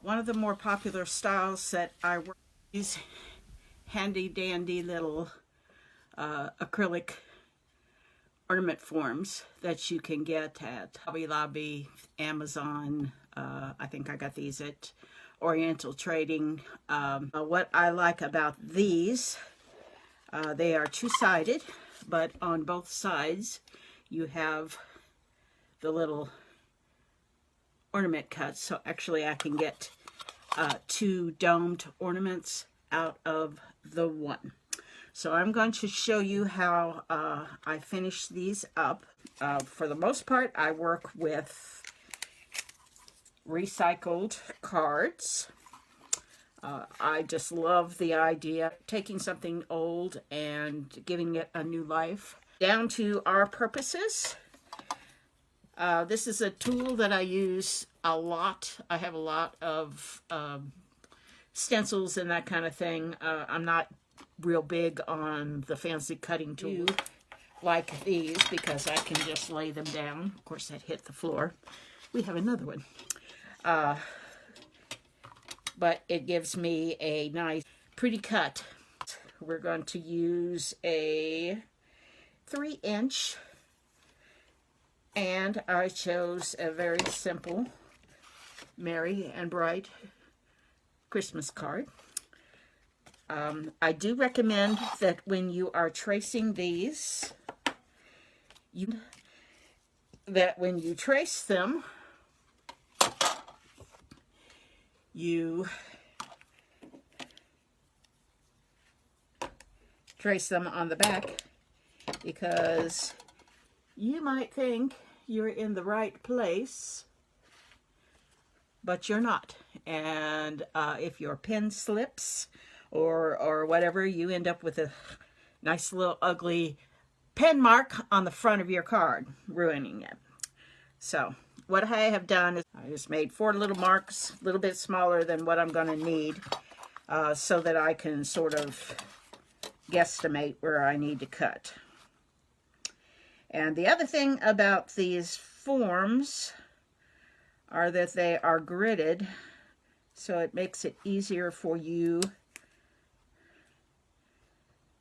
One of the more popular styles that I work is handy dandy little acrylic ornament forms that you can get at Hobby Lobby, Amazon. I think I got these at Oriental Trading. What I like about these, they are two-sided, but on both sides you have the little ornament cuts. So actually I can get two domed ornaments out of the one. So I'm going to show you how I finish these up. For the most part, I work with recycled cards. I just love the idea of taking something old and giving it a new life. Down to our purposes. This is a tool that I use a lot. I have a lot of stencils and that kind of thing. I'm not real big on the fancy cutting tool like these because I can just lay them down. Of course, that hit the floor. We have another one. But it gives me a nice, pretty cut. We're going to use a 3-inch. And I chose a very simple Merry and Bright Christmas card. I do recommend that when you are tracing these, when you trace them, you trace them on the back, because you might think you're in the right place, but you're not. And if your pen slips or whatever, you end up with a nice little ugly pen mark on the front of your card, ruining it. So what I have done is I just made 4 little marks, a little bit smaller than what I'm going to need, so that I can sort of guesstimate where I need to cut. And the other thing about these forms are that they are gridded, so it makes it easier for you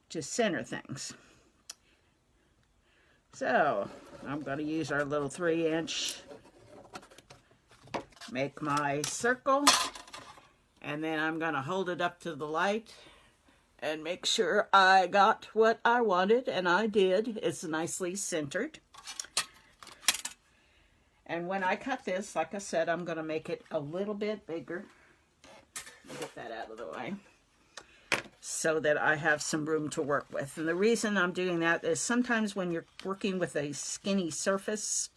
to center things. So I'm going to use our little 3-inch, make my circle, and then I'm going to hold it up to the light and make sure I got what I wanted, and I did. It's nicely centered. And when I cut this, like I said, I'm going to make it a little bit bigger. Get that out of the way so that I have some room to work with. And the reason I'm doing that is sometimes when you're working with a skinny surface,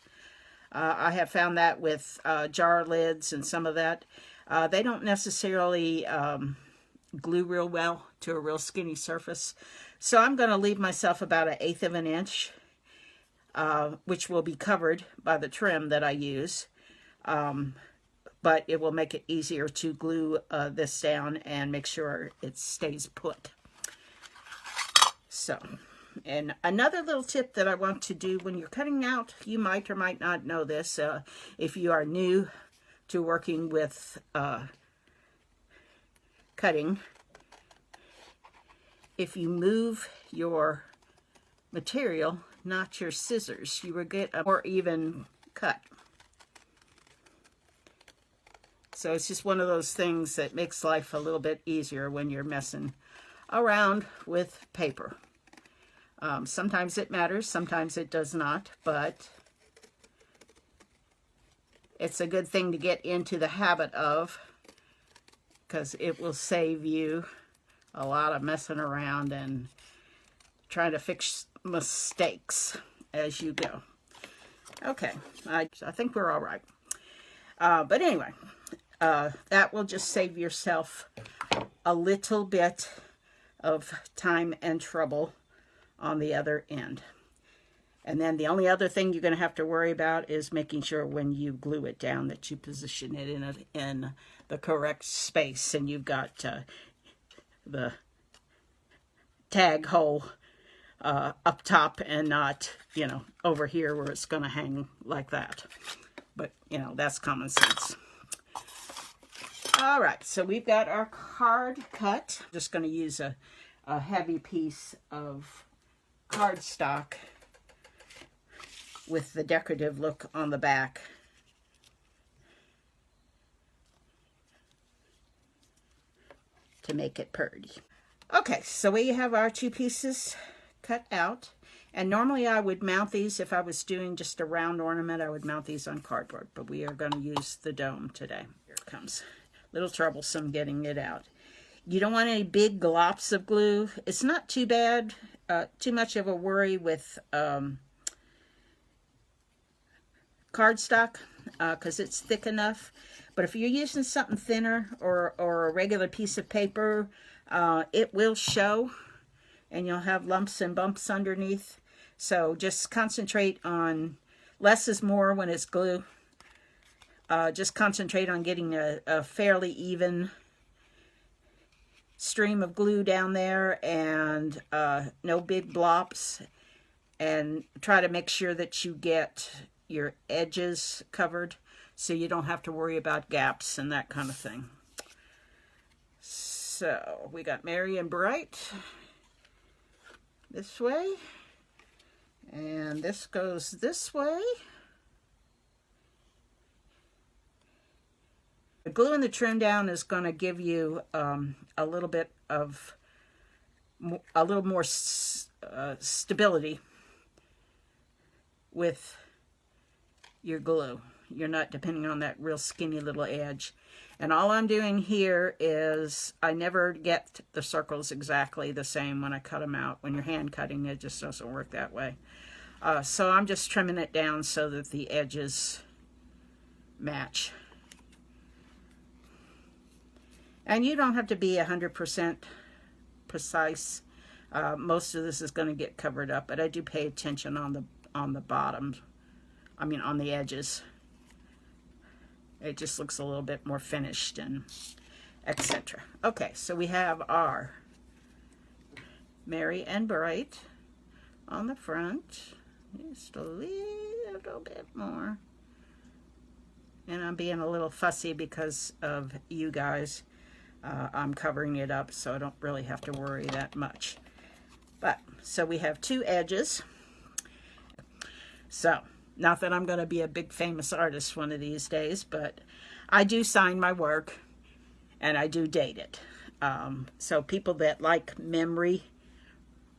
I have found that with jar lids and some of that, they don't necessarily glue real well to a real skinny surface. So I'm going to leave myself about 1/8 of an inch, which will be covered by the trim that I use. But it will make it easier to glue this down and make sure it stays put. So, and another little tip that I want to do when you're cutting out, you might or might not know this, if you are new to working with cutting, if you move your material, not your scissors, you will get a more even cut. So it's just one of those things that makes life a little bit easier when you're messing around with paper. Sometimes it matters, sometimes it does not, but it's a good thing to get into the habit of, because it will save you a lot of messing around and trying to fix mistakes as you go. Okay, I think we're all right. But anyway, that will just save yourself a little bit of time and trouble on the other end. And then the only other thing you're going to have to worry about is making sure when you glue it down that you position it in the correct space, and you've got the tag hole up top and not, you know, over here where it's going to hang like that. But, you know, that's common sense. All right, so we've got our card cut. Just going to use a heavy piece of cardstock with the decorative look on the back. To make it pretty. Okay, so we have our 2 pieces cut out. And normally I would mount these, if I was doing just a round ornament, I would mount these on cardboard. But we are going to use the dome today. Here it comes. A little troublesome getting it out. You don't want any big glops of glue. It's not too bad, too much of a worry with cardstock because it's thick enough. But if you're using something thinner or a regular piece of paper, it will show and you'll have lumps and bumps underneath. So just concentrate on, less is more when it's glue. Just concentrate on getting a fairly even stream of glue down there and no big blops. And try to make sure that you get your edges covered so you don't have to worry about gaps and that kind of thing. So we got Merry and Bright this way, and this goes this way. The glue and the trim down is going to give you a little bit of, a little more stability with your glue. You're not depending on that real skinny little edge. And all I'm doing here is I never get the circles exactly the same when I cut them out. When you're hand cutting, it just doesn't work that way. So I'm just trimming it down so that the edges match. And you don't have to be 100% precise. Most of this is going to get covered up, but I do pay attention on the bottom. I mean on the edges. It just looks a little bit more finished and etc. Okay, so we have our Merry and Bright on the front. Just a little bit more. And I'm being a little fussy because of you guys. I'm covering it up so I don't really have to worry that much. But, so we have 2 edges. So, not that I'm going to be a big famous artist one of these days, but I do sign my work and I do date it. So people that like memory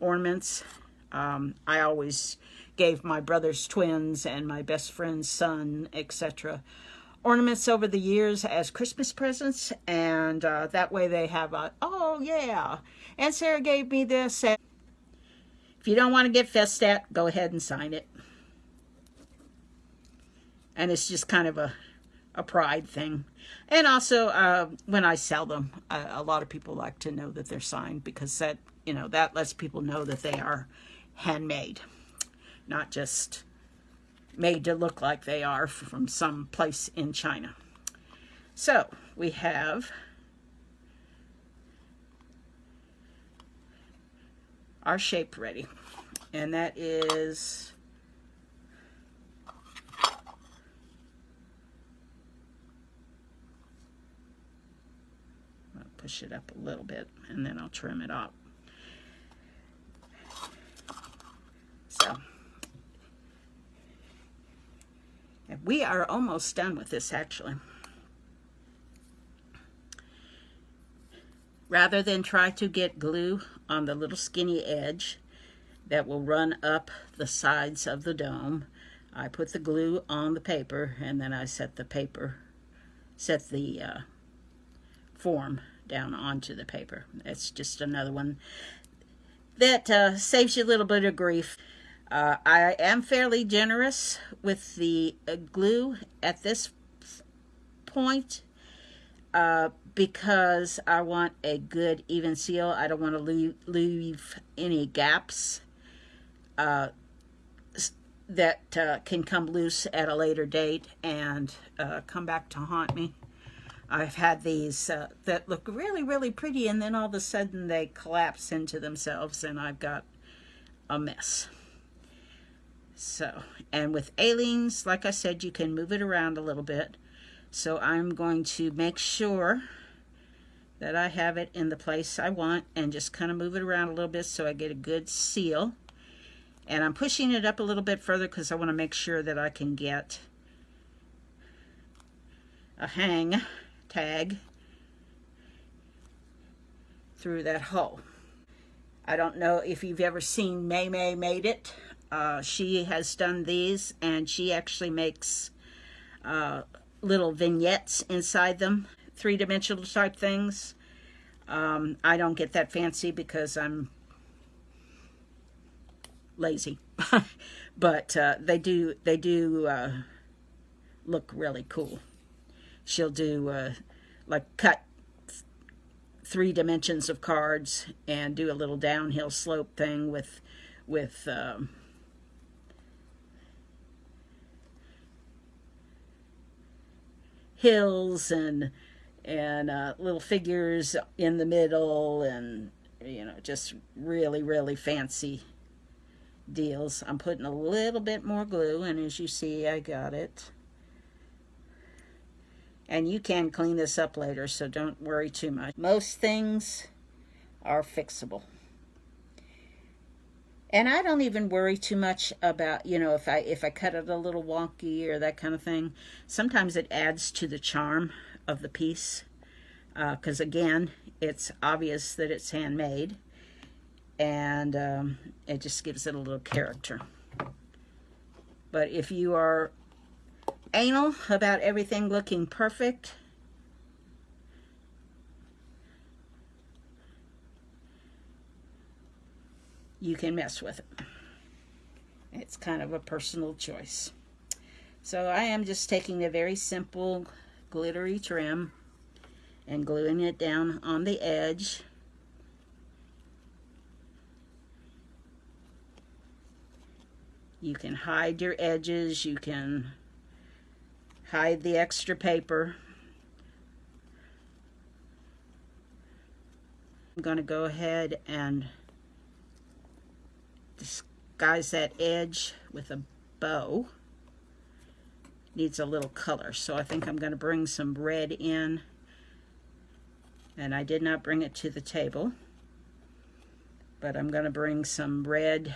ornaments, I always gave my brother's twins and my best friend's son, etc., ornaments over the years as Christmas presents, and that way they have a, oh yeah, and Sarah gave me this. And if you don't want to get fussed at, go ahead and sign it. And it's just kind of a pride thing. And also, when I sell them, a lot of people like to know that they're signed because that, you know, that lets people know that they are handmade, not just made to look like they are from some place in China. So we have our shape ready, and that is push it up a little bit and then I'll trim it up. So, and we are almost done with this actually. Rather than try to get glue on the little skinny edge that will run up the sides of the dome, I put the glue on the paper and then I set the form down onto the paper. It's just another one that saves you a little bit of grief. I am fairly generous with the glue at this point because I want a good even seal. I don't want to leave any gaps that can come loose at a later date and come back to haunt me. I've had these that look really, really pretty, and then all of a sudden they collapse into themselves, and I've got a mess. So, and with Aleene's, like I said, you can move it around a little bit. So I'm going to make sure that I have it in the place I want, and just kind of move it around a little bit so I get a good seal. And I'm pushing it up a little bit further because I want to make sure that I can get a hang tag through that hole. I don't know if you've ever seen May Made It. She has done these, and she actually makes little vignettes inside them, three-dimensional type things. I don't get that fancy because I'm lazy, but they do look really cool. She'll do like cut 3 dimensions of cards and do a little downhill slope thing with hills and little figures in the middle, and you know, just really fancy deals. I'm putting a little bit more glue, and as you see, I got it. And you can clean this up later, so don't worry too much. Most things are fixable. And I don't even worry too much about, you know, if I cut it a little wonky or that kind of thing. Sometimes it adds to the charm of the piece, because again, it's obvious that it's handmade, and it just gives it a little character. But if you are anal about everything looking perfect, you can mess with it. It's kind of a personal choice. So I am just taking a very simple glittery trim and gluing it down on the edge. You can hide your edges, you can hide the extra paper. I'm going to go ahead and disguise that edge with a bow. Needs a little color, so I think I'm going to bring some red in, and I did not bring it to the table, but I'm going to bring some red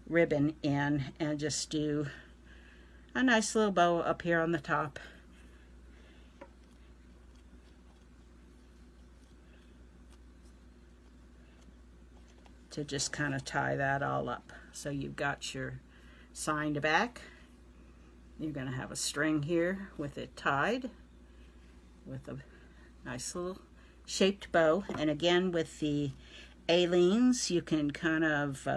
ribbon in and just do a nice little bow up here on the top. To just kind of tie that all up. So you've got your signed back. You're going to have a string here with it tied with a nice little shaped bow. And again, with the alines, you can kind of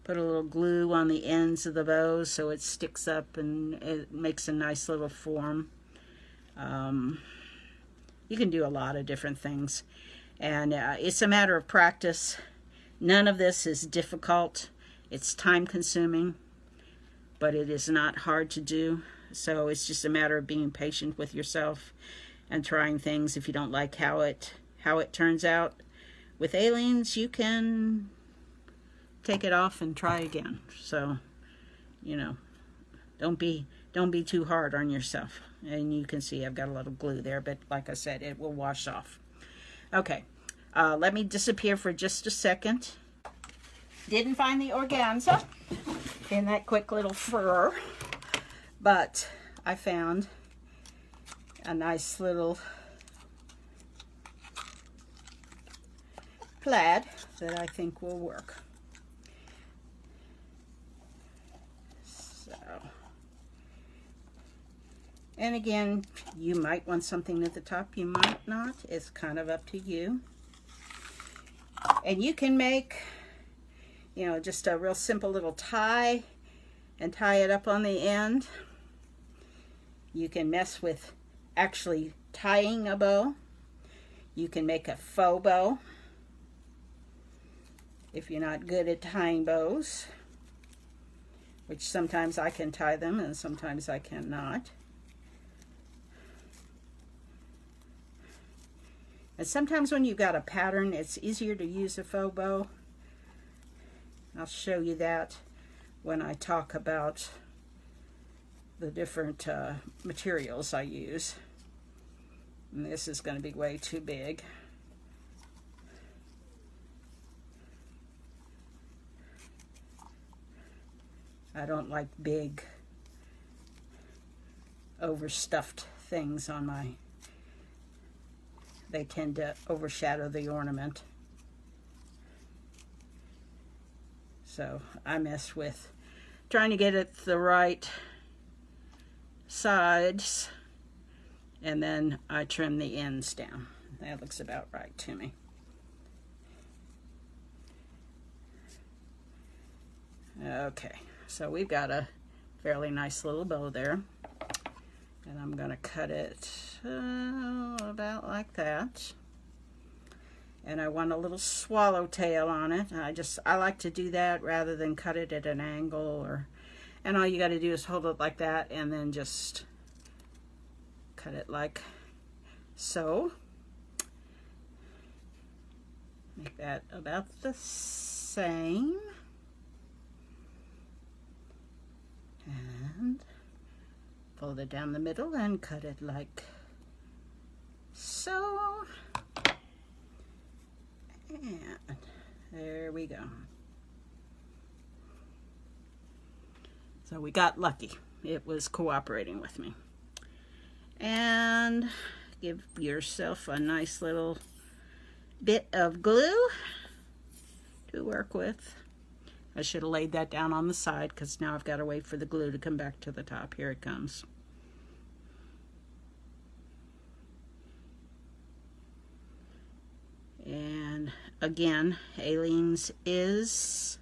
put a little glue on the ends of the bow so it sticks up and it makes a nice little form. You can do a lot of different things, and it's a matter of practice. None of this is difficult. It's time consuming, but it is not hard to do. So it's just a matter of being patient with yourself and trying things. If you don't like how it turns out with alines, you can take it off and try again. So, you know, don't be too hard on yourself. And you can see I've got a little glue there, but like I said, it will wash off. Okay, let me disappear for just a second. Didn't find the organza in that quick little fur, but I found a nice little plaid that I think will work. So, and again, you might want something at the top, you might not. It's kind of up to you. And you can make, you know, just a real simple little tie and tie it up on the end. You can mess with actually tying a bow. You can make a faux bow if you're not good at tying bows, which sometimes I can tie them and sometimes I cannot. And sometimes when you've got a pattern, it's easier to use a faux bow. I'll show you that when I talk about the different materials I use. And this is going to be way too big. I don't like big overstuffed things on my, they tend to overshadow the ornament. So I mess with trying to get it the right sides, and then I trim the ends down. That looks about right to me. Okay, so we've got a fairly nice little bow there, and I'm going to cut it about like that. And I want a little swallowtail on it. I like to do that rather than cut it at an angle, and all you got to do is hold it like that and then just cut it like so. Make that about the same. And fold it down the middle and cut it like so. And there we go. So we got lucky. It was cooperating with me. And give yourself a nice little bit of glue to work with. I should have laid that down on the side because now I've got to wait for the glue to come back to the top. Here it comes. And again, Aleene's is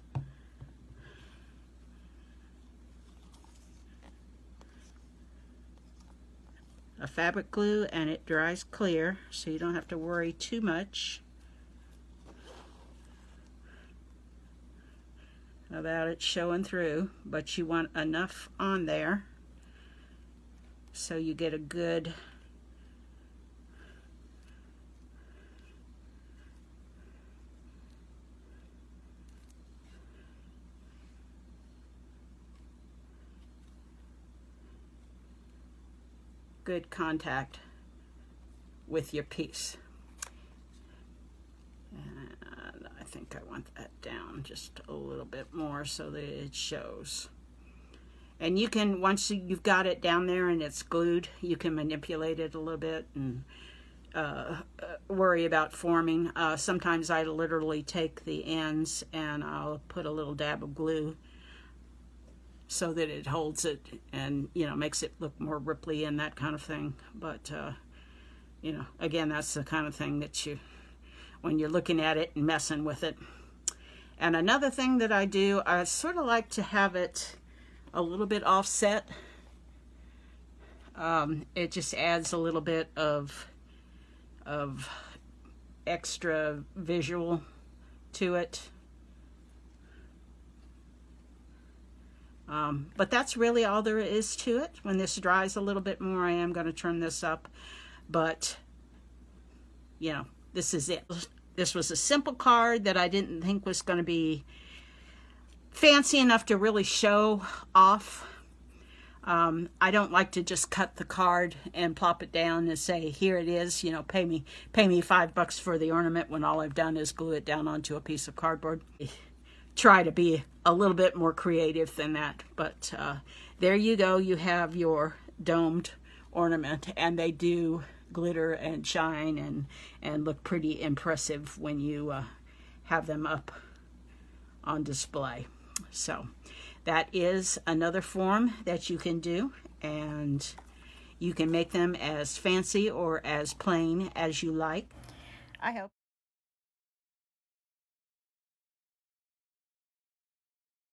a fabric glue, and it dries clear, so you don't have to worry too much about it showing through, but you want enough on there so you get a good contact with your piece. And I think I want that down just a little bit more so that it shows. And you can, once you've got it down there and it's glued, you can manipulate it a little bit and worry about forming. Sometimes I literally take the ends and I'll put a little dab of glue so that it holds it and, you know, makes it look more ripply and that kind of thing. But, you know, again, that's the kind of thing that you, when you're looking at it and messing with it. And another thing that I do, I sort of like to have it a little bit offset. It just adds a little bit of extra visual to it. But that's really all there is to it. When this dries a little bit more, I am going to trim this up. But, you know, this is it. This was a simple card that I didn't think was going to be fancy enough to really show off. I don't like to just cut the card and plop it down and say, here it is, you know, pay me $5 for the ornament, when all I've done is glue it down onto a piece of cardboard. Try to be a little bit more creative than that, but there you go. You have your domed ornament, and they do glitter and shine and look pretty impressive when you have them up on display. So that is another form that you can do, and you can make them as fancy or as plain as you like. I hope